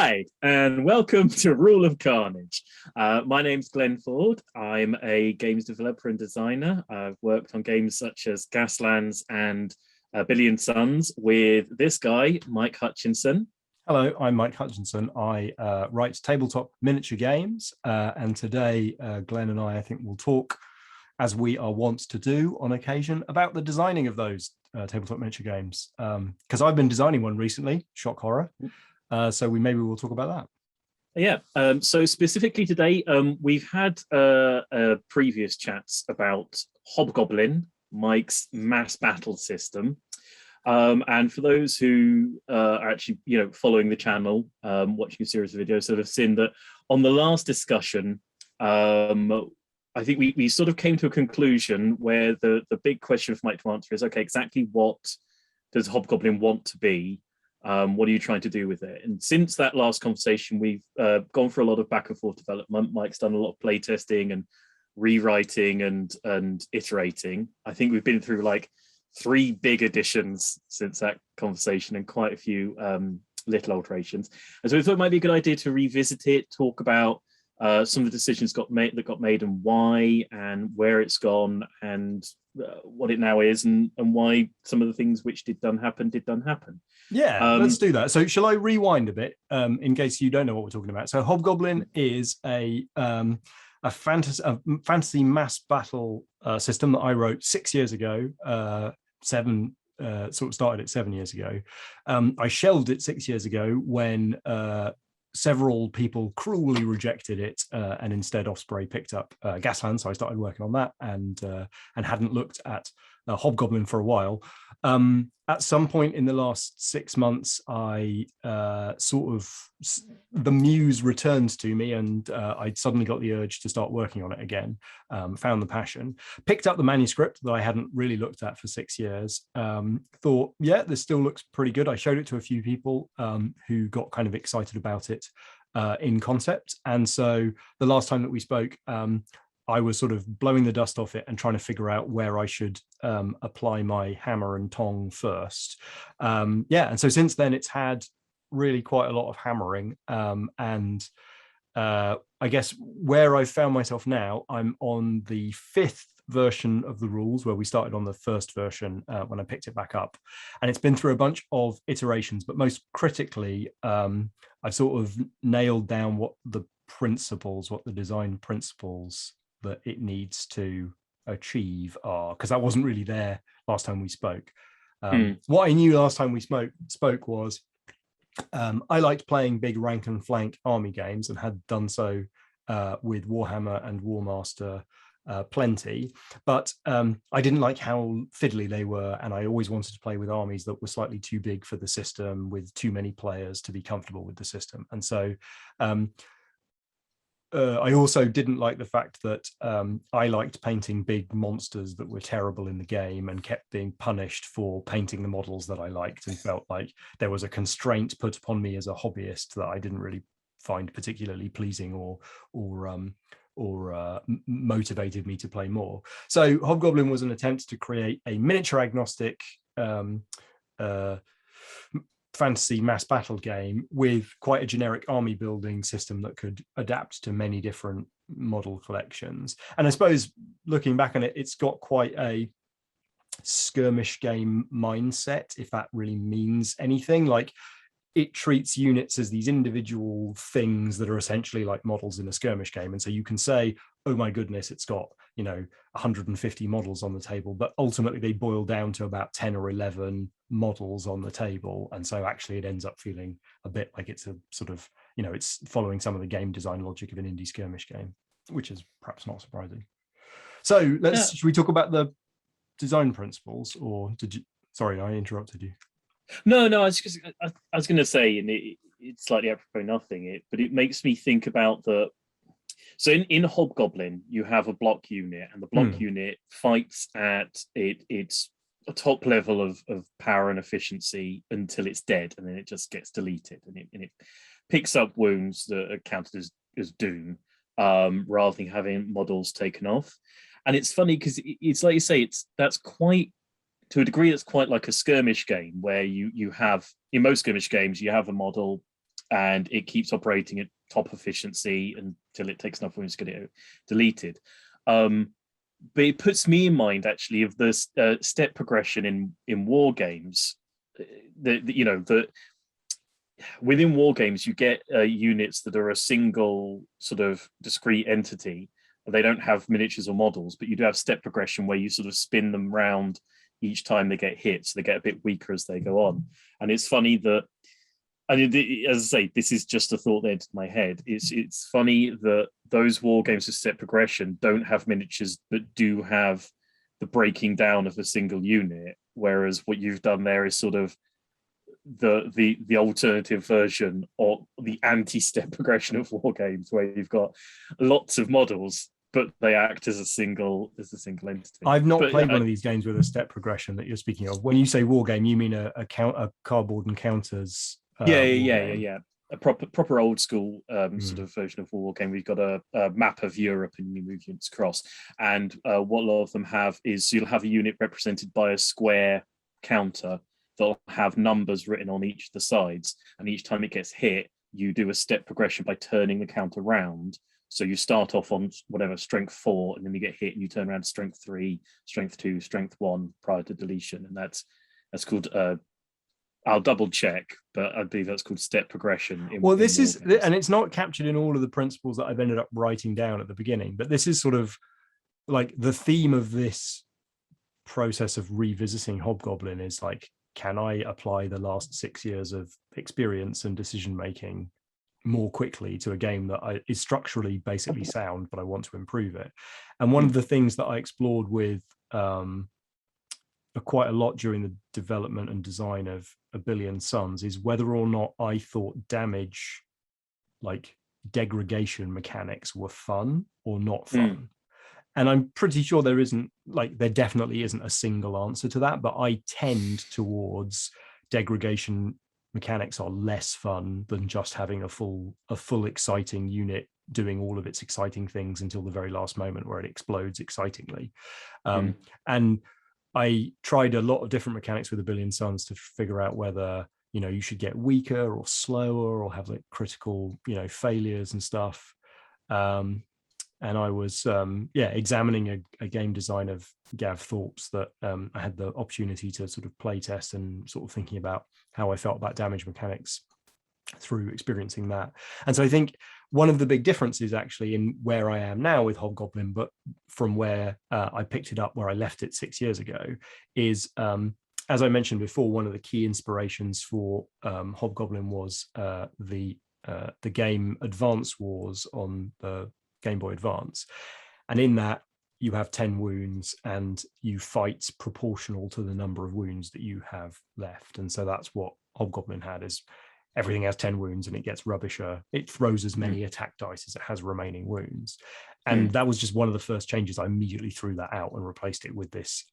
Hi, and welcome to Rule of Carnage. My name's Glenn Ford. I'm a games developer and designer. I've worked on games such as Gaslands and Billion Suns with this guy, Mike Hutchinson. Hello, I'm Mike Hutchinson. I write tabletop miniature games, and today Glenn and I think, will talk, as we are wont to do on occasion, about the designing of those tabletop miniature games. Because I've been designing one recently, shock horror. So maybe we'll talk about that. Yeah. So specifically today, we've had previous chats about Hobgoblin, Mike's mass battle system. And for those who are actually, following the channel, watching a series of videos, sort of seen that on the last discussion, I think we sort of came to a conclusion where the big question for Mike to answer is, okay, exactly what does Hobgoblin want to be? What are you trying to do with it? And since that last conversation, we've gone for a lot of back and forth development. Mike's done a lot of play testing and rewriting and iterating. I think we've been through like 3 big additions since that conversation and quite a few little alterations. And so we thought it might be a good idea to revisit it, talk about some of the decisions that got made and why, and where it's gone, and what it now is, and why some of the things which did done happen. Yeah, let's do that. So shall I rewind a bit in case you don't know what we're talking about? So Hobgoblin is a fantasy mass battle system that I wrote 6 years ago. Sort of started it 7 years ago. I shelved it 6 years ago when several people cruelly rejected it, and instead Osprey picked up Gaslands. So I started working on that and hadn't looked at Hobgoblin for a while. At some point in the last 6 months, I the muse returned to me, and I suddenly got the urge to start working on it again. Found the passion, picked up the manuscript that I hadn't really looked at for 6 years. Thought, yeah, this still looks pretty good. I showed it to a few people who got kind of excited about it in concept. And so the last time that we spoke, I was sort of blowing the dust off it and trying to figure out where I should apply my hammer and tong first. And so since then, it's had really quite a lot of hammering. And I guess where I've found myself now, I'm on the 5th version of the rules, where we started on the first version when I picked it back up. And it's been through a bunch of iterations, but most critically, I've sort of nailed down what the design principles that it needs to achieve are, because that wasn't really there last time we spoke. What I knew last time we spoke was I liked playing big rank and flank army games, and had done so with Warhammer and Warmaster plenty, but I didn't like how fiddly they were, and I always wanted to play with armies that were slightly too big for the system, with too many players to be comfortable with the system. And so I also didn't like the fact that I liked painting big monsters that were terrible in the game, and kept being punished for painting the models that I liked, and felt like there was a constraint put upon me as a hobbyist that I didn't really find particularly pleasing or motivated me to play more. So Hobgoblin was an attempt to create a miniature agnostic fantasy mass battle game with quite a generic army building system that could adapt to many different model collections. And I suppose looking back on it, it's got quite a skirmish game mindset, if that really means anything. Like, it treats units as these individual things that are essentially like models in a skirmish game. And so you can say, oh my goodness, it's got 150 models on the table, but ultimately they boil down to about 10 or 11 models on the table. And so actually it ends up feeling a bit like it's a sort of, it's following some of the game design logic of an indie skirmish game, which is perhaps not surprising. So should we talk about the design principles, or sorry, I interrupted you. No, I was going to say, and it's slightly apropos nothing, but it makes me think about so in Hobgoblin, you have a block unit, and the block unit fights at its a top level of power and efficiency until it's dead, and then it just gets deleted, and it picks up wounds that are counted as doom, rather than having models taken off. And it's funny because it's like you say, that's quite, to a degree, it's quite like a skirmish game, where you have, in most skirmish games, you have a model, and it keeps operating at top efficiency until it takes enough wounds to get it deleted. But it puts me in mind actually of the step progression in war games. That within war games you get units that are a single sort of discrete entity. They don't have miniatures or models, but you do have step progression where you sort of spin them round each time they get hit, so they get a bit weaker as they go on. And it's funny that, I mean, as I say, this is just a thought that entered my head. It's funny that those war games with step progression don't have miniatures, but do have the breaking down of a single unit. Whereas what you've done there is sort of the alternative version or the anti-step progression of war games, where you've got lots of models, but they act as a single entity. I've not played one of these games with a step progression that you're speaking of. When you say war game, you mean a cardboard and counters? Yeah. A proper old school sort of version of war game. We've got a map of Europe and you move units across. And what a lot of them have is you'll have a unit represented by a square counter that'll have numbers written on each of the sides. And each time it gets hit, you do a step progression by turning the counter around. So you start off on whatever, strength 4, and then you get hit and you turn around to strength 3, strength 2, strength 1 prior to deletion. And that's called I'll double check, but I believe that's called step progression. This is, and it's not captured in all of the principles that I've ended up writing down at the beginning, but this is sort of like the theme of this process of revisiting Hobgoblin is like, can I apply the last 6 years of experience and decision making more quickly to a game that is structurally basically sound, but I want to improve it? And one of the things that I explored with quite a lot during the development and design of A Billion Suns is whether or not I thought damage, like degradation mechanics, were fun or not fun. And I'm pretty sure there definitely isn't a single answer to that, but I tend towards degradation mechanics are less fun than just having a full exciting unit doing all of its exciting things until the very last moment where it explodes excitingly. And I tried a lot of different mechanics with A Billion Suns to figure out whether, you should get weaker or slower or have like critical, failures and stuff. And I was, examining a game design of Gav Thorpe's that I had the opportunity to sort of play test and sort of thinking about how I felt about damage mechanics through experiencing that. And so I think one of the big differences actually in where I am now with Hobgoblin, but from where I picked it up where I left it 6 years ago, is as I mentioned before, one of the key inspirations for Hobgoblin was the game Advance Wars on the Game Boy Advance. And in that, you have 10 wounds and you fight proportional to the number of wounds that you have left. And so that's what Hobgoblin had, is everything has 10 wounds and it gets rubbisher. It throws as many attack dice as it has remaining wounds. And that was just one of the first changes. I immediately threw that out and replaced it with this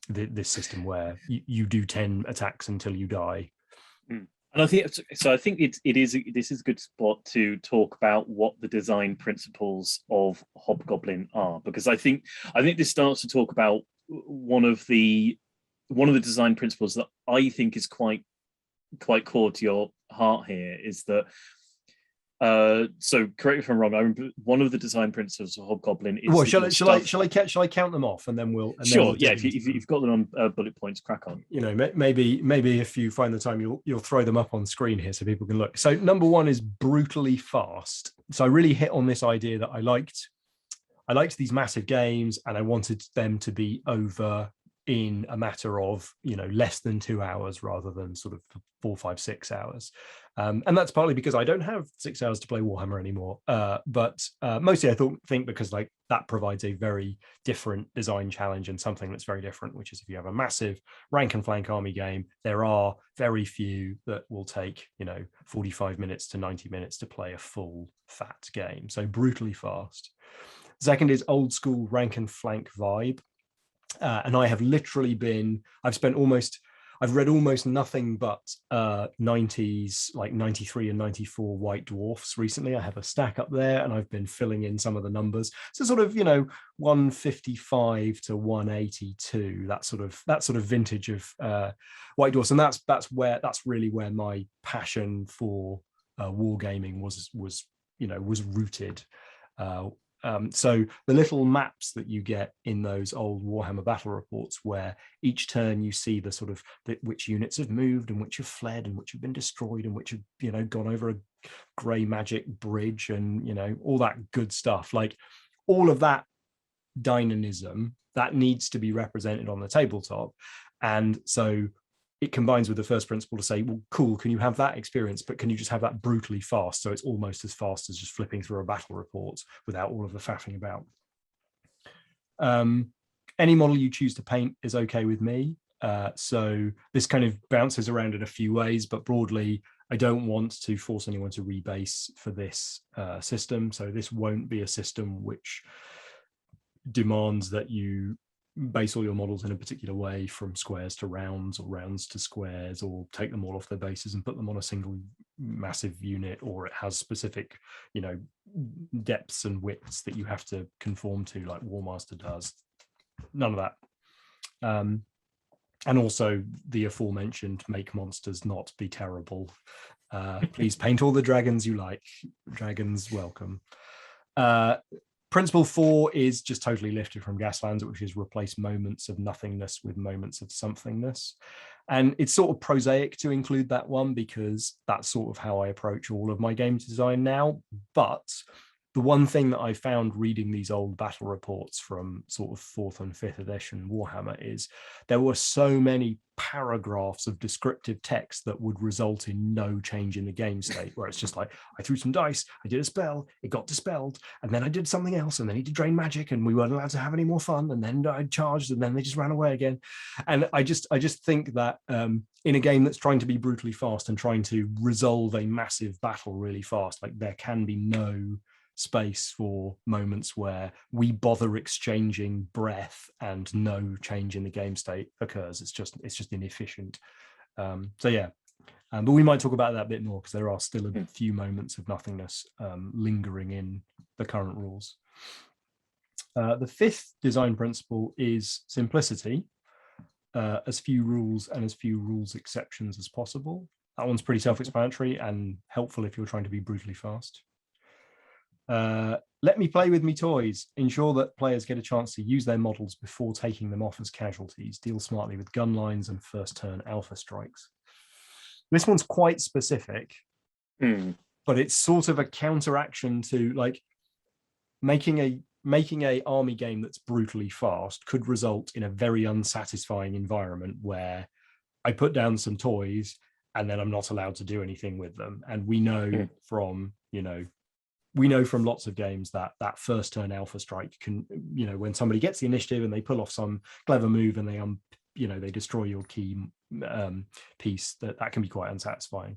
this system where you do 10 attacks until you die. And I think so. I think this is a good spot to talk about what the design principles of Hobgoblin are, because I think this starts to talk about one of the design principles that I think is quite core to your heart here, is that so correct me if I'm wrong. I remember one of the design principles of Hobgoblin is. Well, shall I count them off and then we'll. And sure. Then we'll if you've got them on bullet points, crack on. Maybe if you find the time, you'll throw them up on screen here so people can look. So number one is brutally fast. So I really hit on this idea that I liked these massive games and I wanted them to be over in a matter of less than 2 hours rather than sort of 4, 5, 6 hours, and that's partly because I don't have 6 hours to play Warhammer anymore, but mostly I think because like that provides a very different design challenge and something that's very different, which is if you have a massive rank and flank army game, there are very few that will take 45 minutes to 90 minutes to play a full fat game. So brutally fast. Second is old school rank and flank vibe. And I have literally I've read almost nothing but 90s, like 93 and 94 White Dwarfs recently. I have a stack up there and I've been filling in some of the numbers. So sort of, 155 to 182, that sort of vintage of White Dwarfs. And that's really where my passion for wargaming was rooted. So the little maps that you get in those old Warhammer battle reports, where each turn you see the sort of which units have moved and which have fled and which have been destroyed and which have gone over a grey magic bridge and all that good stuff, like all of that dynamism that needs to be represented on the tabletop. And so it combines with the first principle to say, well, cool, can you have that experience, but can you just have that brutally fast, so it's almost as fast as just flipping through a battle report without all of the faffing about. Any model you choose to paint is okay with me. So this kind of bounces around in a few ways, but broadly, I don't want to force anyone to rebase for this system. So this won't be a system which demands that you base all your models in a particular way, from squares to rounds or rounds to squares, or take them all off their bases and put them on a single massive unit, or it has specific depths and widths that you have to conform to, like Warmaster does. None of that. And also the aforementioned make monsters not be terrible. Please paint all the dragons you like. Dragons welcome. Principle 4 is just totally lifted from Gaslands, which is replace moments of nothingness with moments of somethingness. And it's sort of prosaic to include that one, because that's sort of how I approach all of my game design now. But the one thing that I found reading these old battle reports from sort of 4th and 5th edition Warhammer is there were so many paragraphs of descriptive text that would result in no change in the game state, where it's just like, I threw some dice, I did a spell, it got dispelled, and then I did something else, and then he did drain magic, and we weren't allowed to have any more fun, and then I charged, and then they just ran away again. And I just think that in a game that's trying to be brutally fast and trying to resolve a massive battle really fast, like there can be no space for moments where we bother exchanging breath and no change in the game state occurs. It's just inefficient. So yeah, but we might talk about that a bit more, because there are still a few moments of nothingness lingering in the current rules. The 5th design principle is simplicity. As few rules and as few rules exceptions as possible. That one's pretty self-explanatory and helpful if you're trying to be brutally fast. Let me play with me toys. Ensure that players get a chance to use their models before taking them off as casualties. Deal smartly with gun lines and first turn alpha strikes. This one's quite specific, but it's sort of a counteraction to, like, making a army game that's brutally fast could result in a very unsatisfying environment where I put down some toys and then I'm not allowed to do anything with them. And we know from lots of games that first turn alpha strike can, when somebody gets the initiative and they pull off some clever move and they destroy your key piece, that can be quite unsatisfying.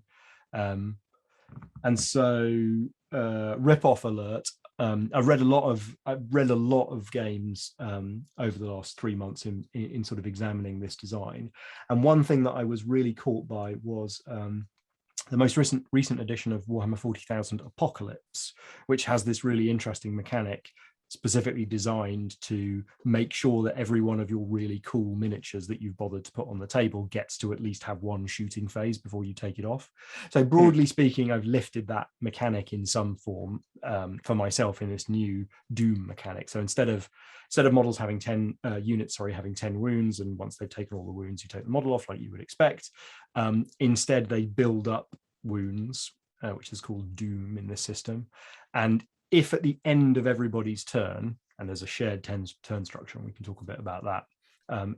And so rip-off alert. I've read a lot of games over the last 3 months in sort of examining this design, and one thing that I was really caught by was the most recent edition of Warhammer 40,000 Apocalypse, which has this really interesting mechanic specifically designed to make sure that every one of your really cool miniatures that you've bothered to put on the table gets to at least have one shooting phase before you take it off. So broadly speaking, I've lifted that mechanic in some form for myself in this new Doom mechanic. So instead of models having 10 units, having 10 wounds, and once they've taken all the wounds, you take the model off like you would expect. Instead, they build up wounds, which is called Doom in this system. And if at the end of everybody's turn, and there's a shared turn structure, and we can talk a bit about that,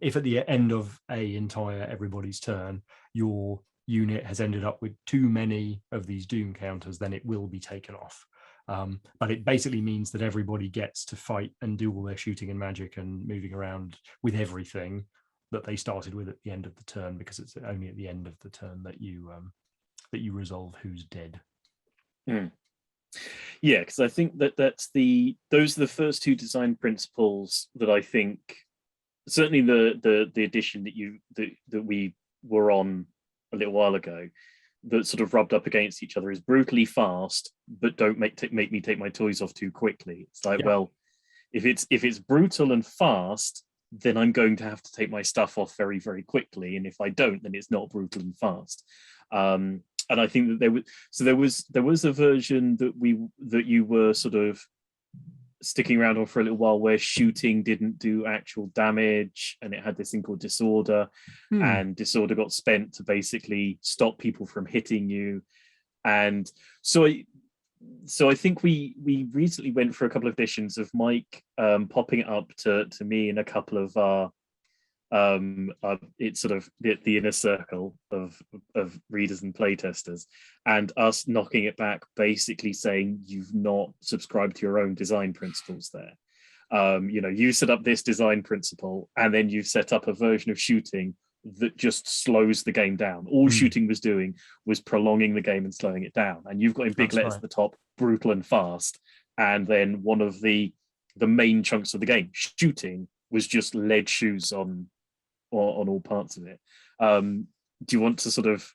if at the end of everybody's turn, your unit has ended up with too many of these Doom counters, then it will be taken off. But it basically means that everybody gets to fight and do all their shooting and magic and moving around with everything that they started with at the end of the turn, because it's only at the end of the turn that you resolve who's dead. Yeah, because I think those are the first two design principles that I think, certainly the edition that we were on a little while ago, that sort of rubbed up against each other, is brutally fast, but don't make me take my toys off too quickly. It's like, well, if it's brutal and fast, then I'm going to have to take my stuff off very, very quickly, and if I don't, then it's not brutal and fast. and I think that there was a version that you were sort of sticking around on for a little while, where shooting didn't do actual damage, and it had this thing called disorder, and disorder got spent to basically stop people from hitting you. And so I think we recently went for a couple of editions of Mike popping it up to me in a couple of our it's sort of the inner circle of readers and playtesters, and us knocking it back, basically saying you've not subscribed to your own design principles there. You set up this design principle, and then you've set up a version of shooting that just slows the game down. All shooting was doing was prolonging the game and slowing it down. And you've got in big letters at the top, brutal and fast. And then one of the main chunks of the game, shooting, was just lead shoes on all parts of it. Do you want to sort of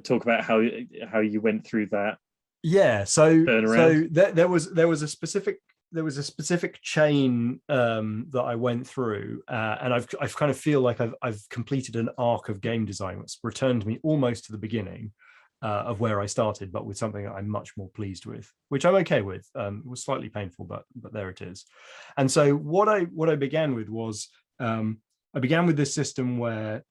talk about how you went through that? Yeah. So turnaround? there was a specific chain that I went through, and I've kind of feel like I've completed an arc of game design that's returned me almost to the beginning of where I started, but with something that I'm much more pleased with, which I'm okay with. It was slightly painful, but there it is. And so what I began with was I began with this system where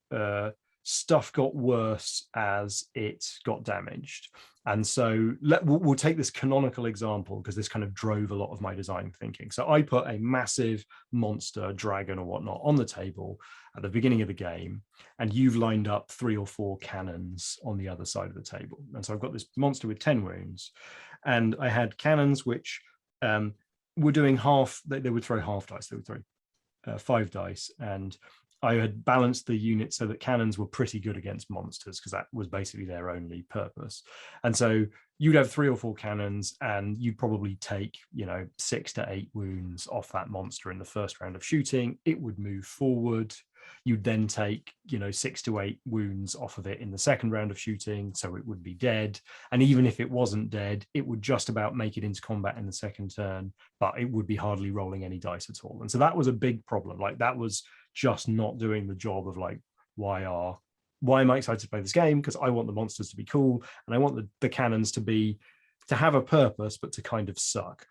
stuff got worse as it got damaged. And so we'll take this canonical example, because this kind of drove a lot of my design thinking. So I put a massive monster, dragon or whatnot, on the table at the beginning of the game, and you've lined up 3 or 4 cannons on the other side of the table. And so I've got this monster with 10 wounds, and I had cannons which were doing half, they would throw half dice, they would throw 5 dice, and I had balanced the unit so that cannons were pretty good against monsters, because that was basically their only purpose. And so you'd have 3 or 4 cannons, and you'd probably take 6 to 8 wounds off that monster in the first round of shooting. It would move forward. You'd then take 6 to 8 wounds off of it in the second round of shooting, so it would be dead. And even if it wasn't dead, it would just about make it into combat in the second turn, but it would be hardly rolling any dice at all. And so that was a big problem. Like, that was just not doing the job of like, why am I excited to play this game? Because I want the monsters to be cool, and I want the cannons to have a purpose, but to kind of suck.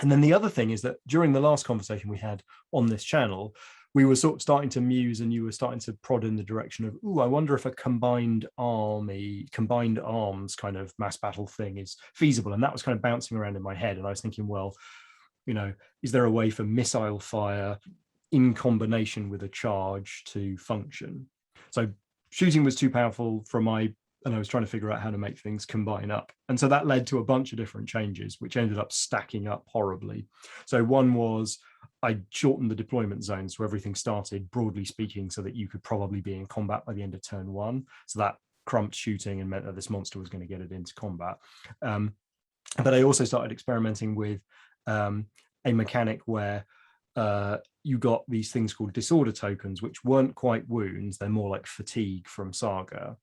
And then the other thing is that during the last conversation we had on this channel, we were sort of starting to muse, and you were starting to prod in the direction of, I wonder if a combined arms kind of mass battle thing is feasible. And that was kind of bouncing around in my head. And I was thinking, well, is there a way for missile fire in combination with a charge to function? So shooting was too powerful and I was trying to figure out how to make things combine up. And so that led to a bunch of different changes, which ended up stacking up horribly. So one was I shortened the deployment zone, so everything started, broadly speaking, so that you could probably be in combat by the end of turn 1. So that crumped shooting and meant that this monster was going to get it into combat. But I also started experimenting with a mechanic where you got these things called disorder tokens, which weren't quite wounds. They're more like fatigue from Saga.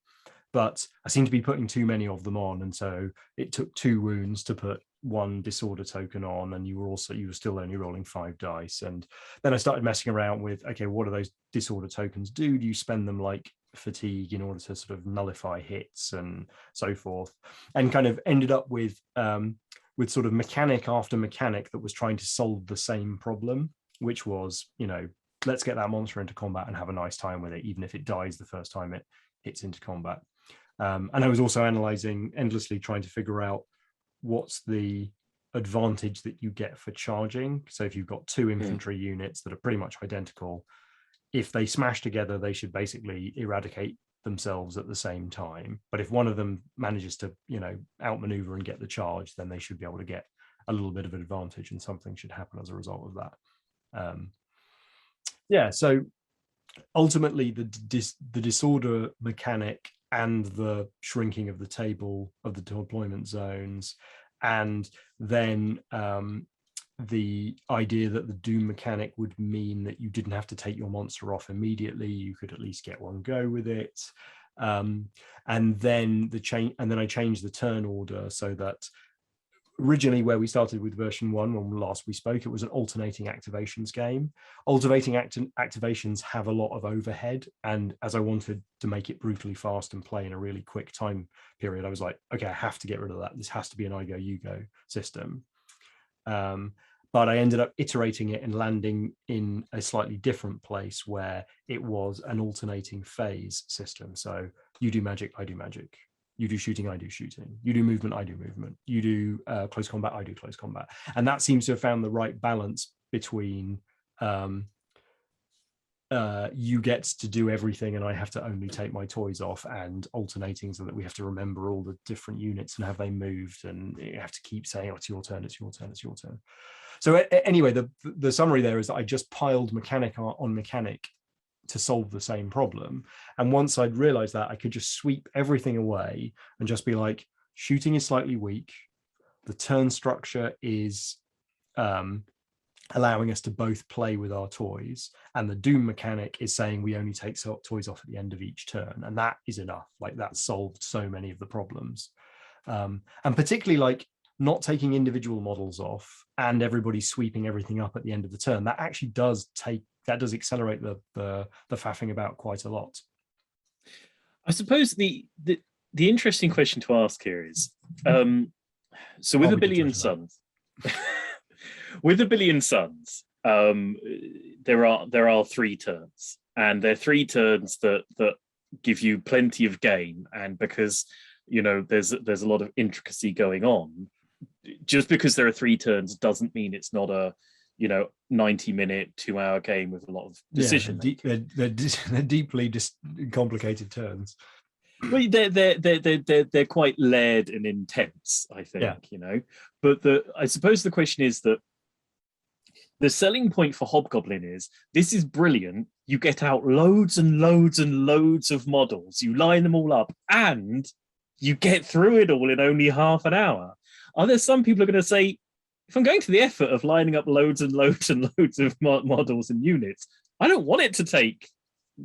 But I seem to be putting too many of them on. And so it took 2 wounds to put 1 disorder token on, and you were still only rolling 5 dice. And then I started messing around with, okay, what do those disorder tokens do? Do you spend them like fatigue in order to sort of nullify hits and so forth? And kind of ended up with sort of mechanic after mechanic that was trying to solve the same problem, which was, let's get that monster into combat and have a nice time with it, even if it dies the first time it hits into combat. And I was also analyzing endlessly, trying to figure out what's the advantage that you get for charging. So if you've got 2 infantry units that are pretty much identical, if they smash together, they should basically eradicate themselves at the same time. But if one of them manages to, outmaneuver and get the charge, then they should be able to get a little bit of an advantage, and something should happen as a result of that. So ultimately the disorder mechanic and the shrinking of the table of the deployment zones, and then the idea that the doom mechanic would mean that you didn't have to take your monster off immediately, you could at least get one go with it. And then I changed the turn order so that originally where we started with version 1 when last we spoke, it was an alternating activations game. Alternating activations have a lot of overhead, and as I wanted to make it brutally fast and play in a really quick time period, I was like, okay, I have to get rid of that. This has to be an I go you go system. But I ended up iterating it and landing in a slightly different place where it was an alternating phase system. So you do magic, I do magic. You do shooting, I do shooting. You do movement, I do movement. You do close combat, I do close combat. And that seems to have found the right balance between you get to do everything and I have to only take my toys off, and alternating so that we have to remember all the different units and have they moved, and you have to keep saying, oh, it's your turn, it's your turn, it's your turn. So anyway, the summary there is that I just piled mechanic on mechanic to solve the same problem. And once I'd realized that, I could just sweep everything away and just be like, shooting is slightly weak. The turn structure is allowing us to both play with our toys. And the Doom mechanic is saying we only take toys off at the end of each turn. And that is enough. Like, that solved so many of the problems. And particularly like not taking individual models off and everybody sweeping everything up at the end of the turn. That actually does accelerate the faffing about quite a lot. I suppose the interesting question to ask here is, so with a billion suns, with a billion suns, there are 3 turns, and they're 3 turns that give you plenty of game. And because there's a lot of intricacy going on, just because there are 3 turns doesn't mean it's not a 90-minute 2-hour game with a lot of decision. Yeah, they're deeply complicated turns. Well, they're quite layered and intense, I think. Yeah. But I suppose the question is that the selling point for Hobgoblin is, this is brilliant. You get out loads and loads and loads of models. You line them all up, and you get through it all in only half an hour. Are there some people who are going to say, if I'm going to the effort of lining up loads and loads and loads of models and units, I don't want it to take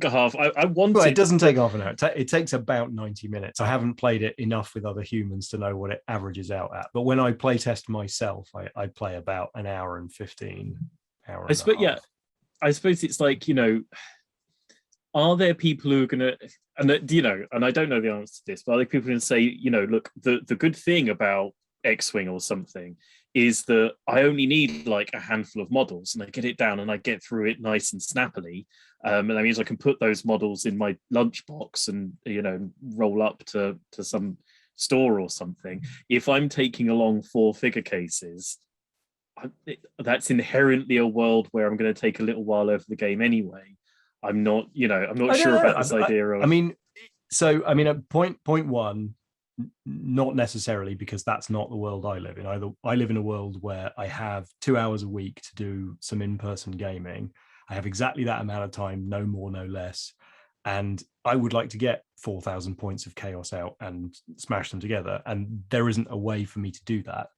half. I want it doesn't take half an hour. It takes about 90 minutes. I haven't played it enough with other humans to know what it averages out at. But when I play test myself, I play about an hour and 15. I suppose it's like, are there people who are going to, and I don't know the answer to this, but are there people who say, look, the good thing about X-Wing or something is that I only need like a handful of models, and I get it down and I get through it nice and snappily. And that means I can put those models in my lunchbox and, roll up to some store or something. If I'm taking along 4 figure cases, that's inherently a world where I'm going to take a little while over the game anyway. I'm not sure about this idea of. At point 1, not necessarily, because that's not the world I live in. I live in a world where I have 2 hours a week to do some in-person gaming. I have exactly that amount of time, no more, no less. And I would like to get 4,000 points of chaos out and smash them together. And there isn't a way for me to do that.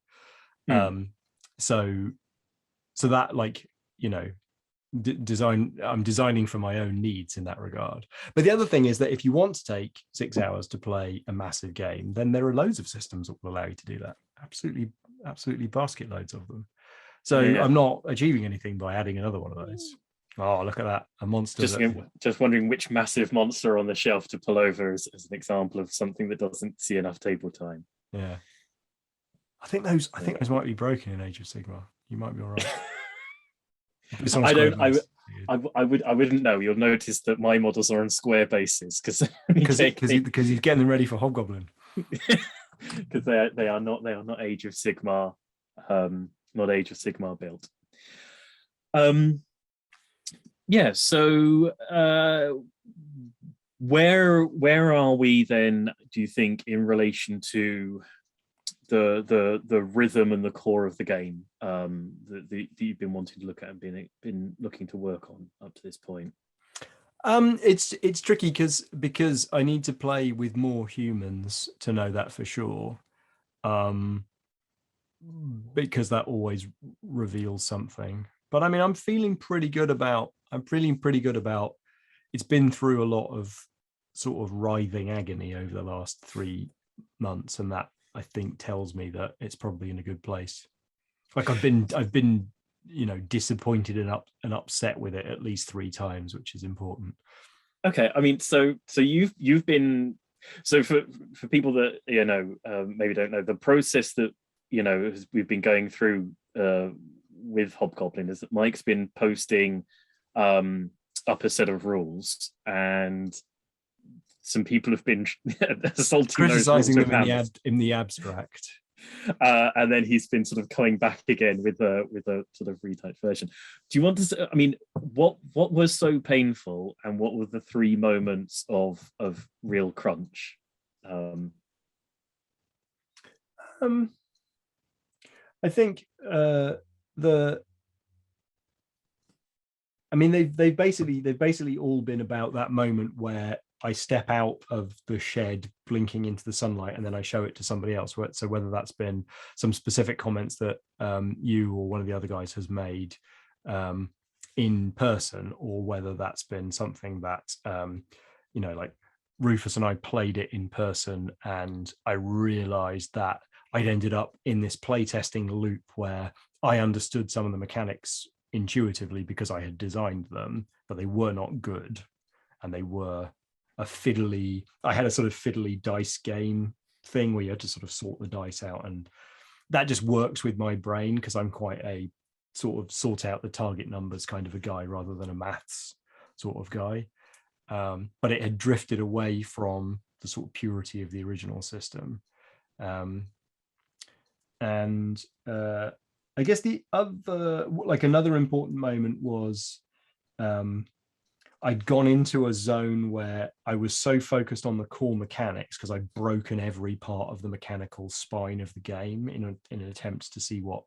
So that, I'm designing for my own needs in that regard. But the other thing is that if you want to take 6 hours to play a massive game, then there are loads of systems that will allow you to do that. Absolutely basket loads of them. So yeah. I'm not achieving anything by adding another one of those. Oh, look at that, a monster. Just wondering which massive monster on the shelf to pull over as an example of something that doesn't see enough table time. Yeah. I think those might be broken in Age of Sigmar. You might be all right. I wouldn't know. You'll notice that my models are on square bases because he's getting them ready for Hobgoblin. Because they are not Age of Sigmar, not Age of Sigmar built. So where are we then, do you think, in relation to the rhythm and the core of the game that you've been wanting to look at and been looking to work on up to this point? It's tricky because I need to play with more humans to know that for sure, because that always reveals something. But I mean, I'm feeling pretty good about it's been through a lot of sort of writhing agony over the last 3 months, and that I think tells me that it's probably in a good place. Like I've been disappointed and upset with it at least 3 times, which is important. Okay, I mean, so you've been, so for people that maybe don't know, the process that we've been going through with Hobgoblin is that Mike's been posting up a set of rules, and some people have been assaulting criticizing those them in the abstract. And then he's been sort of coming back again with a sort of retyped version. Do you want to? I mean, what was so painful, and what were the 3 moments of real crunch? I think they've basically all been about that moment where I step out of the shed blinking into the sunlight, and then I show it to somebody else. So whether that's been some specific comments that you or one of the other guys has made in person, or whether that's been something that like Rufus and I played it in person, and I realized that I'd ended up in this playtesting loop where I understood some of the mechanics intuitively because I had designed them, but they were not good, and they were I had a sort of fiddly dice game thing where you had to sort of sort the dice out, and that just works with my brain because I'm quite a sort of sort out the target numbers kind of a guy rather than a maths sort of guy. But it had drifted away from the sort of purity of the original system. And I guess the other, like another important moment was I'd gone into a zone where I was so focused on the core mechanics because I'd broken every part of the mechanical spine of the game in an attempt to see what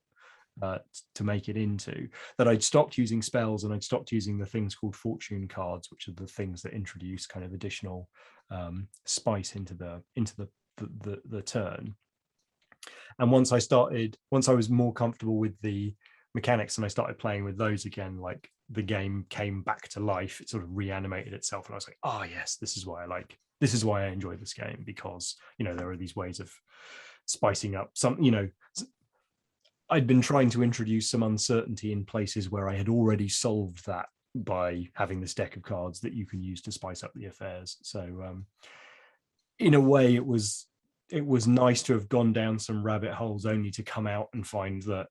to make it into, that I'd stopped using spells, and I'd stopped using the things called fortune cards, which are the things that introduce kind of additional spice into the turn. And once I was more comfortable with the mechanics and I started playing with those again, like the game came back to life. It sort of reanimated itself, and I was like, oh yes, this is why I enjoy this game, because there are these ways of spicing up some, I'd been trying to introduce some uncertainty in places where I had already solved that by having this deck of cards that you can use to spice up the affairs. So in a way it was nice to have gone down some rabbit holes only to come out and find that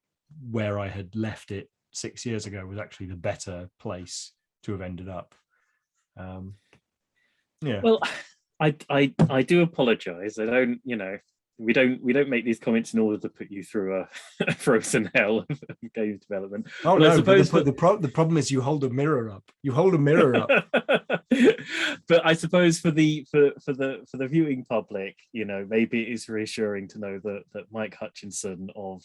where I had left it 6 years ago was actually the better place to have ended up. Yeah. Well, I do apologize. I don't, we don't make these comments in order to put you through a frozen hell of game development. Oh but no, I suppose the problem is you hold a mirror up. But I suppose for the viewing public, maybe it is reassuring to know that Mike Hutchinson of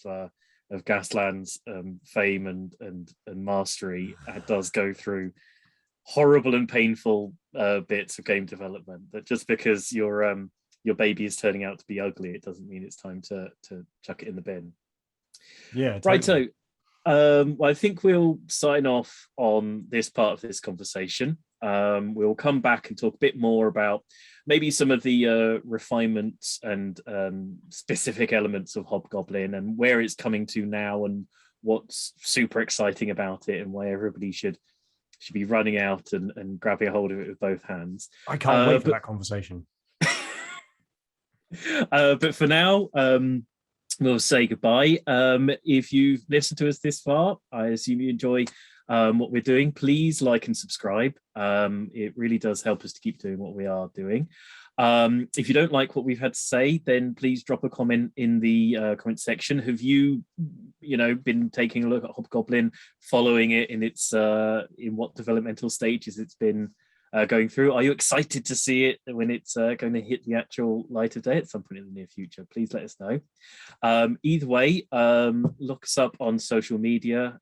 Gaslands fame and mastery does go through horrible and painful bits of game development. That just because your baby is turning out to be ugly, it doesn't mean it's time to chuck it in the bin. Yeah, totally. Right. So well, I think we'll sign off on this part of this conversation. We'll come back and talk a bit more about maybe some of the refinements and specific elements of Hobgoblin and where it's coming to now and what's super exciting about it and why everybody should be running out and grabbing a hold of it with both hands. I can't wait for that conversation. But for now, we'll say goodbye. If you've listened to us this far, I assume you enjoy what we're doing. Please like and subscribe. It really does help us to keep doing what we are doing. If you don't like what we've had to say, then please drop a comment in the comment section. Have you been taking a look at Hobgoblin, following it in its in what developmental stages it's been going through? Are you excited to see it when it's going to hit the actual light of day at some point in the near future? Please let us know. Either way, look us up on social media,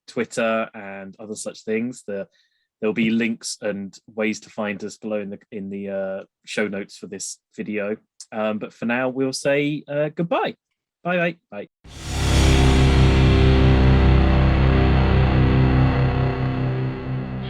Twitter and other such things. There'll be links and ways to find us below in the show notes for this video. But for now, we'll say goodbye. Bye.